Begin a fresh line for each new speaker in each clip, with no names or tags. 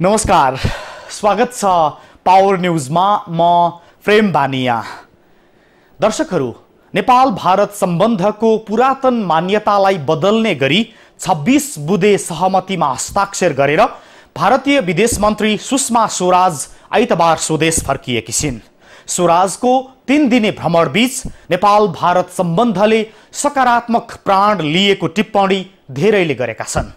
नमस्कार, स्वागत छ पावर न्यूजमा। म प्रेम बानिया। दर्शकहरू, नेपाल भारत सम्बन्धको पुरातन मान्यतालाई बदल्ने गरी 26 बुँदे सहमतिमा हस्ताक्षर गरेर भारतीय विदेश मन्त्री सुषमा स्वराज आइतबार स्वदेश फर्किएकी छिन्। स्वराजको 3 दिने भ्रमणबीच नेपाल भारत सम्बन्धले सकारात्मक प्राण लिएको टिप्पणी धेरैले गरेका छन्।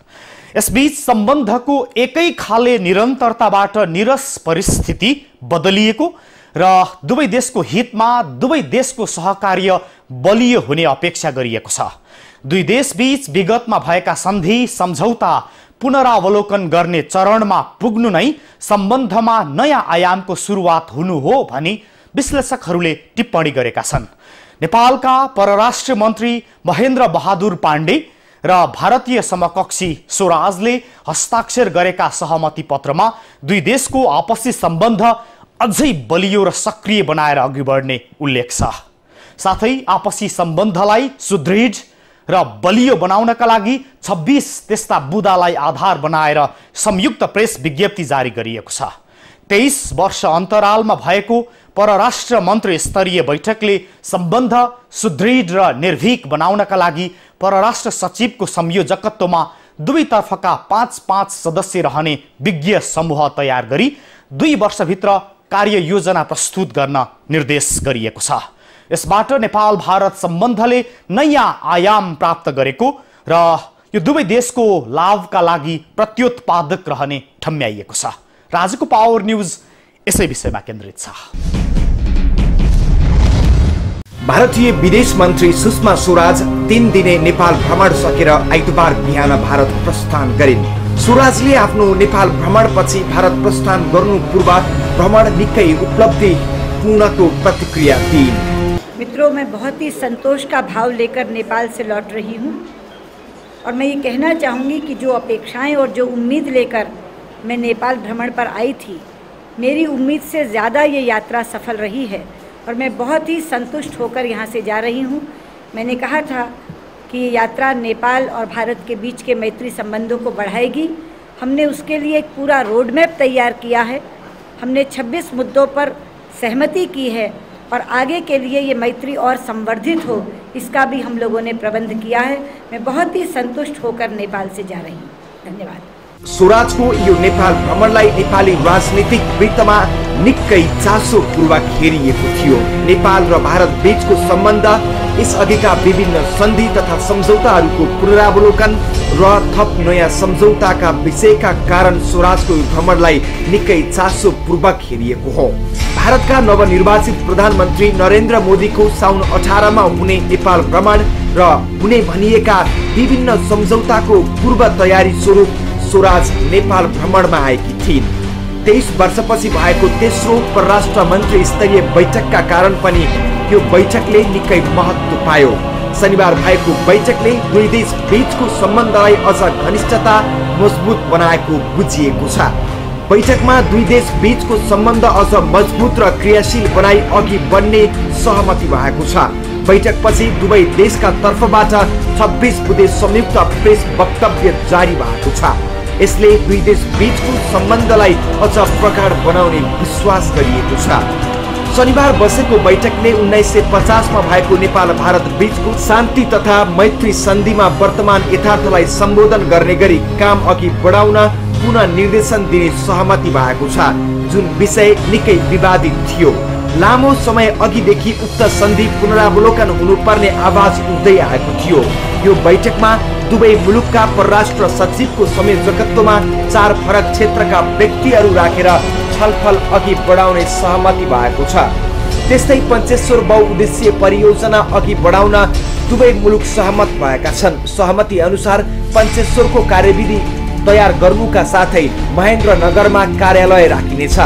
यसबीच सम्बन्धको एकै खाले निरन्तरताबाट निरस परिस्थिति बदलिएको र दुवै देशको हितमा दुवै देशको सहकार्य बलियो हुने अपेक्षा गरिएको छ। दुई देशबीच विगतमा भएका सन्धि सम्झौता पुनरावलोकन गर्ने चरणमा पुग्नु नै सम्बन्धमा नयाँ आयामको सुरुवात हुनु हो भनी विश्लेषकहरूले टिप्पणी गरेका छन्। नेपालका परराष्ट्र मन्त्री महेन्द्र बहादुर पाण्डे र भारतीय समकक्षी स्वराजले हस्ताक्षर गरेका सहमति पत्रमा दुई देशको आपसी सम्बन्ध अझै बलियो र सक्रिय बनाएर अघि बढ्ने उल्लेख छ। साथै आपसी सम्बन्धलाई सुदृढ र बलियो बनाउनका लागि 26 त्यस्ता बुँदालाई आधार बनाएर संयुक्त प्रेस विज्ञप्ति जारी गरिएको छ। 23 वर्ष अन्तरालमा भएको परराष्ट्र मन्त्री स्तरीय बैठकले सम्बन्ध सुदृढ र निर्भीक बनाउनका लागि परराष्ट्र सचिवको संयोजकत्वमा दुवैतर्फका 5-5 सदस्य रहने विज्ञ समूह तयार गरी 2 वर्षभित्र कार्ययोजना प्रस्तुत गर्न निर्देश गरिएको छ। यसबाट नेपाल भारत सम्बन्धले नयाँ आयाम प्राप्त गरेको र यो दुवै देशको लाभका लागि प्रत्युत्पादक रहने ठम्याइएको छ। आजको पावर न्यूज यसै विषयमा केन्द्रित छ।
भारतीय विदेश मन्त्री सुषमा स्वराज 3 दिने नेपाल भ्रमण सकेर आइतबार बिहान भारत प्रस्थान गरिन्। स्वराजले आफ्नो नेपाल भ्रमणपछि भारत प्रस्थान गर्नु पूर्व भ्रमण निकै उपलब्धिपूर्णको प्रतिक्रिया दिइन्।
मित्रों, मैं बहुत ही संतोष का भाव लेकर नेपाल से लौट रही हूँ और मैं ये कहना चाहूँगी कि जो अपेक्षाएं और जो उम्मीद लेकर मैं नेपाल भ्रमण पर आई थी, मेरी उम्मीद से ज़्यादा ये यात्रा सफल रही है और मैं बहुत ही संतुष्ट होकर यहाँ से जा रही हूँ। मैंने कहा था कि ये यात्रा नेपाल और भारत के बीच के मैत्री संबंधों को बढ़ाएगी। हमने उसके लिए एक पूरा रोड मैप तैयार किया है। हमने 26 मुद्दों पर सहमति की है और आगे के लिए ये मैत्री और संवर्धित हो, इसका भी हम लोगों ने प्रबंध किया है। मैं बहुत ही संतुष्ट होकर नेपाल से जा रही हूँ। धन्यवाद।
स्वराजको यो नेपाल भ्रमणलाई नेपाली राजनीतिक वृत्तमा निकै चासोपूर्वक हेरिएको थियो। नेपाल र भारत बीचको सम्बन्ध, यसअघिका विभिन्न सन्धि तथा सम्झौताहरूको पुनरावलोकन र थप नयाँ सम्झौताका विषयका कारण स्वराजको यो भ्रमणलाई निकै चासोपूर्वक हेरिएको हो। भारतका नवनिर्वाचित प्रधानमन्त्री नरेन्द्र मोदीको साउन 18 मा हुने नेपाल भ्रमण र हुने भनिएका विभिन्न सम्झौताको पूर्व तयारी स्वरूप स्वराज नेपाल भ्रमणमा आएकी थिइन्। 23 वर्षपछि भएको तेस्रो परराष्ट्र मन्त्री स्तरीय बैठकका कारण पनि यो बैठकले निकै महत्त्व पायो। शनिबार भएको बैठकले दुई देश बीचको सम्बन्धलाई अझ घनिष्ठता मजबुत बनाएको बुझिएको छ। बैठकमा दुई देश बीचको सम्बन्ध अझ मजबुत र क्रियाशील बनाई अघि बढ्ने सहमति भएको छ। बैठकपछि दुवै देशका तर्फबाट 26 बुँदे संयुक्त प्रेस वक्तव्य जारी भएको छ। यसले दुई देश बीचको सम्बन्धलाई अझ प्रगाढ बनाउने विश्वास गरिएको छ। शनिबार बसेको बैठकले 1950 मा भएको नेपाल भारत बीचको शान्ति तथा मैत्री सन्धिमा वर्तमान यथार्थलाई सम्बोधन गर्ने गरी काम अघि बढाउन पुनः निर्देशन दिने सहमति भएको छ, जुन विषय निकै विवादित थियो। लामो समय अघिदेखि उक्त सन्धि पुनरावलोकन हुनुपर्ने आवाज उठ्दै आएको थियो। यो बैठकमा दुवै मुलुकका परराष्ट्र सचिवको संयोजकत्वमा 4 फरक क्षेत्रका व्यक्तिहरू राखेर छलफल अघि बढाउने सहमति भएको छ। त्यस्तै पञ्चेश्वर बहुउद्देश्यीय परियोजना अघि बढाउन दुवै मुलुक सहमत भएका छन्। सहमति अनुसार पञ्चेश्वरको कार्यविधि तयार गर्नुका साथै महेन्द्रनगरमा कार्यालय राखिनेछ।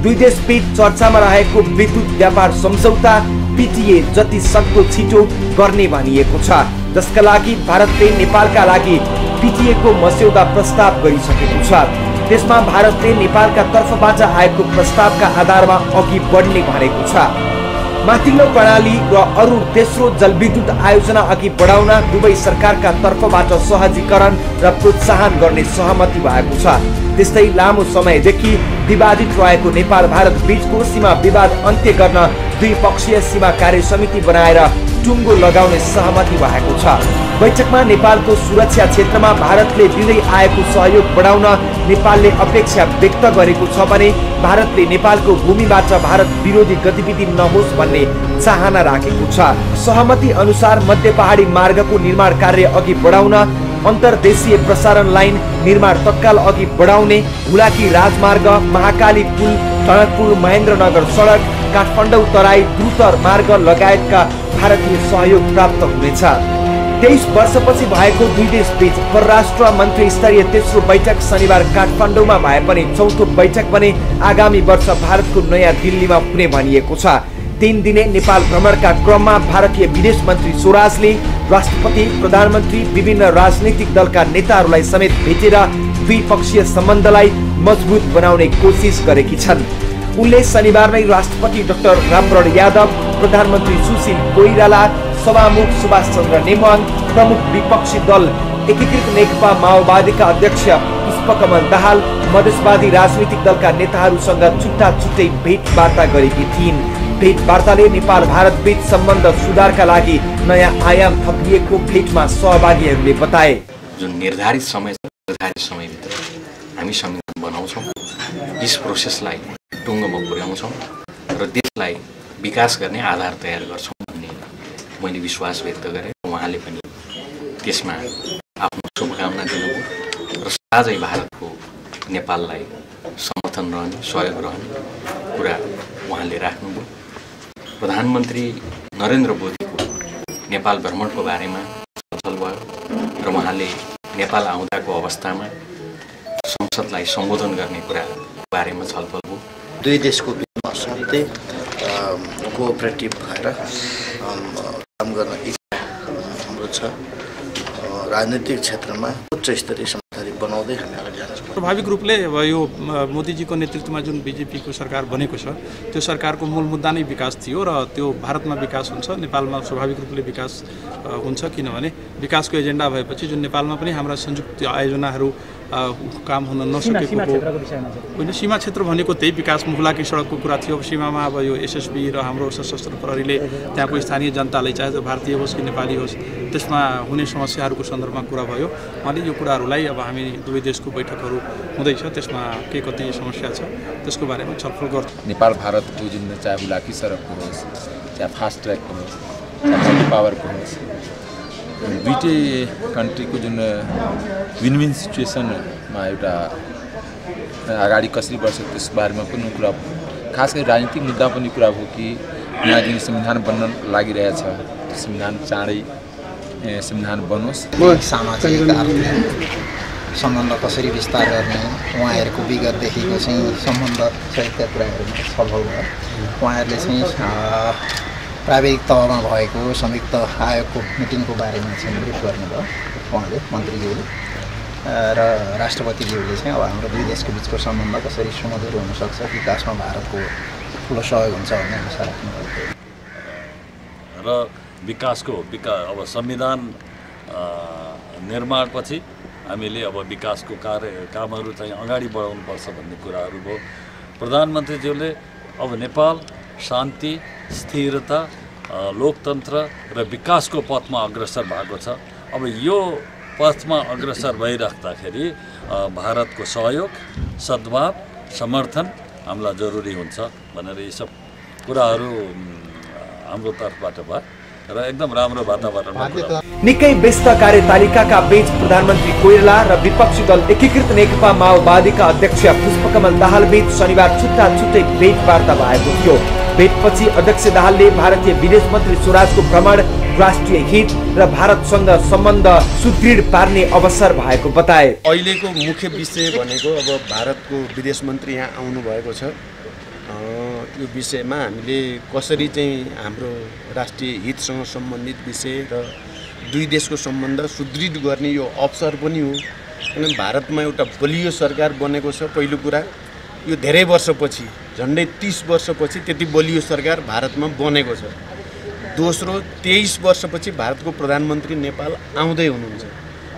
दुई देश बीच चर्चामा रहेको विद्युत व्यापार सम्झौता पिटिए जति सक्दो छिटो गर्ने भनिएको छ, जसका लागि भारतले नेपालका लागि पिटिएको मस्यौदा प्रस्ताव गरिसकेको छ। त्यसमा भारतले नेपालका तर्फबाट आएको प्रस्तावका आधारमा अघि बढ्ने भनेको छ। माथिल्लो प्रणाली र अरू तेस्रो जलविद्युत आयोजना अघि बढाउन दुवै सरकारका तर्फबाट सहजीकरण र प्रोत्साहन गर्ने सहमति भएको छ। त्यस्तै लामो समयदेखि विवादित रहेको नेपाल भारत बीचको सीमा विवाद अन्त्य गर्न द्विपक्षीय सीमा कार्य समिति बनाएर टुङ्गो लगाउने सहमति भएको छ। बैठकमा नेपालको सुरक्षा क्षेत्रमा भारतले दिँदै आएको सहयोग बढाउन नेपालले अपेक्षा व्यक्त गरेको छ भने भारतले नेपालको भूमिबाट भारत विरोधी गतिविधि नहोस् भन्ने चाहना राखेको छ। सहमति अनुसार मध्य पहाडी मार्गको निर्माण कार्य अघि बढाउन, अन्तर्देशीय प्रसारण लाइन निर्माण तत्काल अघि बढाउने, हुलाकी राजमार्ग, महाकाली पुल, टनकपुर महेन्द्रनगर सडक, काठमाडौँ तराई द्रुत मार्ग लगायतका भारतीय सहयोग प्राप्त हुनेछ। 23 वर्षपछि भएको दुई देश बीच परराष्ट्र मन्त्री स्तरीय तेस्रो बैठक शनिबार काठमाडौँमा भए पनि चौथो बैठक भने आगामी वर्ष भारतको नयाँ दिल्लीमा हुने भनिएको छ। 3 दिने नेपाल भ्रमणका क्रममा भारतीय विदेश मन्त्री स्वराजले राष्ट्रपति, प्रधानमन्त्री, विभिन्न राजनीतिक दलका नेताहरूलाई समेत भेटेर द्विपक्षीय सम्बन्धलाई मजबुत बनाउने कोसिस गरेकी छन्। उनले शनिबारमै राष्ट्रपति डाक्टर रामवरण यादव, प्रधानमन्त्री सुशील कोइराला, सभामुख सुभाष चन्द्र नेमाङ, प्रमुख विपक्षी दल एकीकृत नेकपा माओवादीका अध्यक्ष पुष्पकमल दाहाल, मधेसवादी राजनीतिक दलका नेताहरूसँग छुट्टा छुट्टै भेटवार्ता गरेकी थिइन्। भेटवार्ताले नेपाल भारत बीच सम्बन्ध सुधारका लागि नयाँ आयाम थपिएको भेटमा सहभागीहरूले बताए।
जुन निर्धारित समयभित्र हामी संविधान बनाउँछौँ, यस प्रोसेसलाई टुङ्गोमा पुर्याउँछौँ र देशलाई विकास गर्ने आधार तयार गर्छौँ भन्ने मैले विश्वास व्यक्त गरेँ। उहाँले पनि त्यसमा आफ्नो शुभकामना दिनुभयो र साझै भारतको नेपाललाई समर्थन रहने, सहयोग रहने कुरा उहाँले राख्नुभयो। प्रधानमन्त्री नरेन्द्र मोदीको नेपाल भ्रमणको बारेमा छलफल भयो र उहाँले नेपाल आउँदाको अवस्थामा संसदलाई सम्बोधन गर्ने कुरा बारेमा छलफल भयो।
दुई देशको बिचमा शान्ति कोअपरेटिभ भएर काम गर्न इच्छा हाम्रो छ। राजनीतिक क्षेत्रमा उच्च स्तरीय समझदारी बनाउँदै हामी अगाडि जान सक्छौँ।
स्वाभाविक रूपले अब यो मोदीजीको नेतृत्वमा जुन बीजेपीको सरकार बनेको छ त्यो सरकारको मूल मुद्दा नै विकास थियो र त्यो भारतमा विकास हुन्छ, नेपालमा स्वाभाविक रूपले विकास हुन्छ। किनभने विकासको एजेन्डा भएपछि जुन नेपालमा पनि हाम्रा संयुक्त आयोजनाहरू काम हुन नसकेको होइन, सीमा क्षेत्र भनेको त्यही विकास हुलाकी सडकको कुरा थियो। सीमामा अब यो एसएसबी र हाम्रो सशस्त्र प्रहरीले त्यहाँको स्थानीय जनतालाई चाहे त्यो भारतीय होस् कि नेपाली होस् त्यसमा हुने समस्याहरूको सन्दर्भमा कुरा भयो। उहाँले यो कुराहरूलाई अब हामी दुवै देशको बैठकहरू हुँदैछ, त्यसमा के कति समस्या छ त्यसको बारेमा छलफल गर्छौँ।
नेपाल भारतको जुन चाहे हुलाकी सडकको होस्, चाहे फास्ट ट्र्याकको होस्, चाहे मल्टी पावरको होस्, दुईटै कन्ट्रीको जुन विन विन सिचुएसनमा एउटा अगाडि कसरी बढ्छ त्यस बारेमा पनि कुरा भयो। खास गरी राजनीतिक मुद्दा पनि कुरा भयो कि यहाँ जुन संविधान बन्न लागिरहेछ त्यो संविधान चाँडै संविधान बनोस्।
सामाजिक आर्थिक सम्बन्ध कसरी विस्तार गर्ने, उहाँहरूको विगतदेखिको चाहिँ सम्बन्ध सहितका कुराहरूमा छलफल भयो। उहाँहरूले चाहिँ प्राविधिक तहमा भएको संयुक्त आयोगको मिटिङको बारेमा चाहिँ ब्रिफ गर्नुभयो उहाँले, मन्त्रीज्यूले र राष्ट्रपतिज्यूले चाहिँ अब हाम्रो दुई देशको बिचको सम्बन्ध कसरी सुमधुर हुनसक्छ, विकासमा भारतको ठुलो सहयोग हुन्छ भन्ने आशा राख्नुभयो।
र विकासको अब संविधान निर्माणपछि हामीले अब विकासको कामहरू चाहिँ अगाडि बढाउनुपर्छ भन्ने कुराहरू भयो। प्रधानमन्त्रीज्यूले अब नेपाल शान्ति, स्थिरता, लोकतन्त्र र विकासको पथमा अग्रसर भएको छ। अब यो पथमा अग्रसर भइराख्दाखेरि भारतको सहयोग, सद्भाव, समर्थन हामीलाई जरुरी हुन्छ भनेर यी सब कुराहरू हाम्रो तर्फबाट भयो र एकदम राम्रो वातावरण।
निकै व्यस्त कार्यतालिकाका बीच प्रधानमन्त्री कोइराला र विपक्षी दल एकीकृत नेकपा माओवादीका अध्यक्ष पुष्पकमल दाहाल बीच शनिबार छुट्टा छुट्टै भेटवार्ता भएको थियो। भेटपछि अध्यक्ष दाहालले भारतीय विदेश मन्त्री स्वराजको भ्रमण राष्ट्रिय हित र भारतसँग सम्बन्ध सुदृढ पार्ने अवसर भएको बताए।
अहिलेको मुख्य विषय भनेको अब भारतको विदेश मन्त्री यहाँ आउनु भएको छ। यो विषयमा हामीले कसरी चाहिँ हाम्रो राष्ट्रिय हितसँग सम्बन्धित विषय र दुई देशको सम्बन्ध सुदृढ गर्ने यो अवसर पनि हो। किनभने भारतमा एउटा बलियो सरकार बनेको छ। पहिलो कुरा यो धेरै वर्षपछि झन्डै 30 वर्षपछि त्यति बलियो सरकार भारतमा बनेको छ। दोस्रो 23 वर्षपछि भारतको प्रधानमन्त्री नेपाल आउँदै हुनुहुन्छ।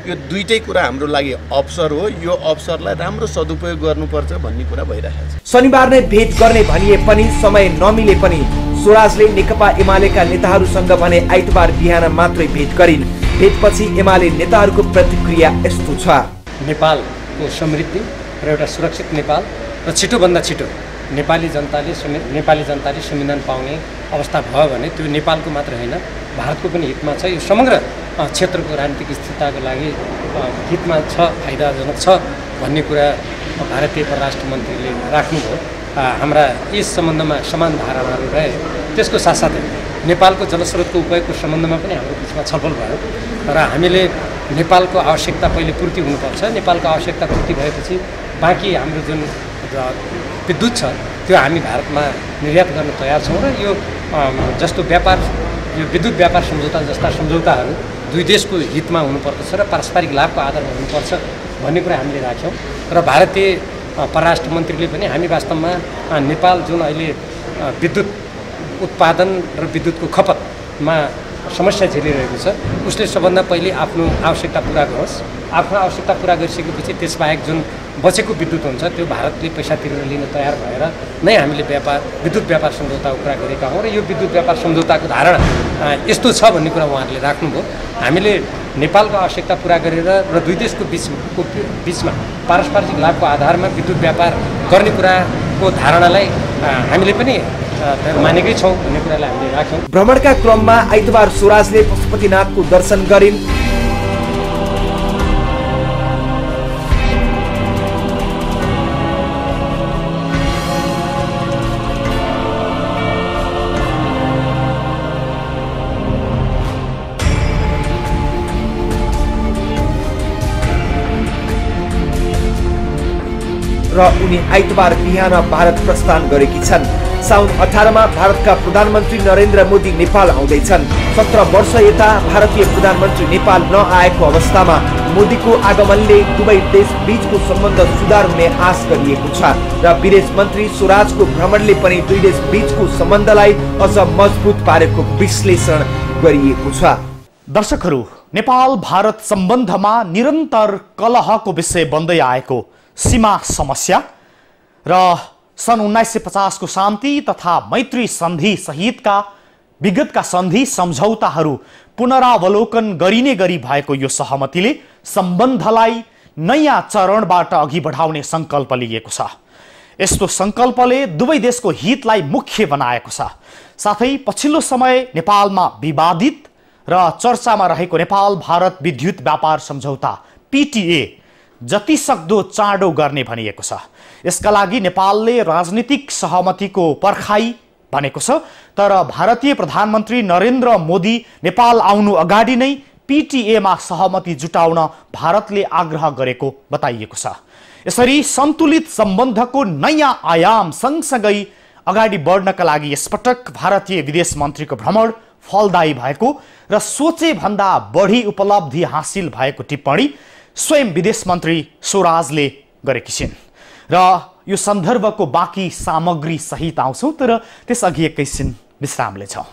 यो दुईटै कुरा हाम्रो लागि अवसर हो। यो अवसरलाई राम्रो सदुपयोग गर्नुपर्छ भन्ने कुरा भइरहेको छ।
शनिबार नै भेट गर्ने भनिए पनि समय नमिले पनि स्वराजले नेकपा एमालेका नेताहरूसँग भने आइतबार बिहान मात्रै भेट गरिन्। भेटपछि एमाले नेताहरूको प्रतिक्रिया यस्तो छ।
नेपालको समृद्धि र एउटा सुरक्षित नेपाल र छिटोभन्दा छिटो नेपाली जनताले संविधान पाउने अवस्था भयो भने त्यो नेपालको मात्र होइन भारतको पनि हितमा छ। यो समग्र क्षेत्रको राजनीतिक स्थिरताको लागि हितमा छ, फाइदाजनक छ भन्ने कुरा भारतीय परराष्ट्र मन्त्रीले राख्नुभयो। हाम्रा यस सम्बन्धमा समान धारणाहरू रहे। त्यसको साथसाथै नेपालको जलस्रोतको उपयोगको सम्बन्धमा पनि हाम्रो बिचमा छलफल भयो र हामीले नेपालको आवश्यकता पहिले पूर्ति हुनुपर्छ। नेपालको आवश्यकता पूर्ति भएपछि बाँकी हाम्रो जुन विद्युत छ त्यो हामी भारतमा निर्यात गर्न तयार छौँ र यो जस्तो व्यापार, यो विद्युत व्यापार सम्झौता जस्ता सम्झौताहरू दुई देशको हितमा हुनुपर्दछ र पारस्परिक लाभको आधारमा हुनुपर्छ भन्ने कुरा हामीले राख्यौँ। र भारतीय परराष्ट्र मन्त्रीले पनि हामी वास्तवमा नेपाल जुन अहिले विद्युत उत्पादन र विद्युतको खपतमा समस्या झेलिरहेको छ उसले सबभन्दा पहिले आफ्नो आवश्यकता पुरा गरोस्। आफ्नो आवश्यकता पुरा गरिसकेपछि त्यसबाहेक जुन बचेको विद्युत हुन्छ त्यो भारतले पैसा तिरेर लिन तयार भएर नै हामीले विद्युत व्यापार सम्झौताको कुरा गरेका हौँ र यो विद्युत व्यापार सम्झौताको धारणा यस्तो छ भन्ने कुरा उहाँहरूले राख्नुभयो। हामीले नेपालको आवश्यकता पुरा गरेर र दुई देशको बिचमा पारस्परिक लाभको आधारमा विद्युत व्यापार गर्ने कुराको धारणालाई हामीले पनि मानेकै छौँ भन्ने कुरालाई हामीले राख्यौँ।
भ्रमणका क्रममा आइतबार स्वराजले पशुपतिनाथको दर्शन गरिन्। र उनी आइतबार बिहान भारत प्रस्थान गरेकी छन्। साउन 18 मा भारतका प्रधानमन्त्री नरेन्द्र मोदी नेपाल आउँदैछन्। 17 वर्ष यता भारतीय प्रधानमन्त्री नेपाल नआएको अवस्थामा मोदीको आगमनले दुवै देश बीचको सम्बन्ध सुधार हुने आश गरिएको छ र विदेश मन्त्री स्वराजको भ्रमणले पनि दुई देश बीचको सम्बन्धलाई अझ मजबुत पारेको विश्लेषण गरिएको छ।
दर्शकहरू, नेपाल भारत सम्बन्धमा निरन्तर कलहको विषय बन्दै आएको सीमा समस्या र सन् 1950 को शान्ति तथा मैत्री सन्धि सहितका विगतका सन्धि सम्झौताहरू पुनरावलोकन गरिने गरी भएको यो सहमतिले सम्बन्धलाई नयाँ चरणबाट अघि बढाउने संकल्प लिएको छ। यस्तो संकल्पले दुवै देशको हितलाई मुख्य बनाएको छ। साथै पछिल्लो समय नेपालमा विवादित र चर्चामा रहेको नेपाल भारत विद्युत व्यापार सम्झौता PTA जतिसक्दो चाँडो गर्ने भनिएको छ। यसका लागि नेपालले राजनीतिक सहमतिको पर्खाइ भनेको छ, तर भारतीय प्रधानमन्त्री नरेन्द्र मोदी नेपाल आउनु अगाडि नै PTA मा सहमति जुटाउन भारतले आग्रह गरेको बताइएको छ। यसरी सन्तुलित सम्बन्धको नयाँ आयाम सँगसँगै अगाडि बढ्नका लागि यसपटक भारतीय विदेश मन्त्रीको भ्रमण फलदायी भएको र सोचे भन्दा बढी उपलब्धि हासिल भएको टिप्पणी स्वयं विदेश मन्त्री स्वराजले गरेकी छिन् र यो सन्दर्भको बाँकी सामग्री सहित आउँछौँ, तर त्यसअघि एकैछिन विश्राम लिन्छौँ।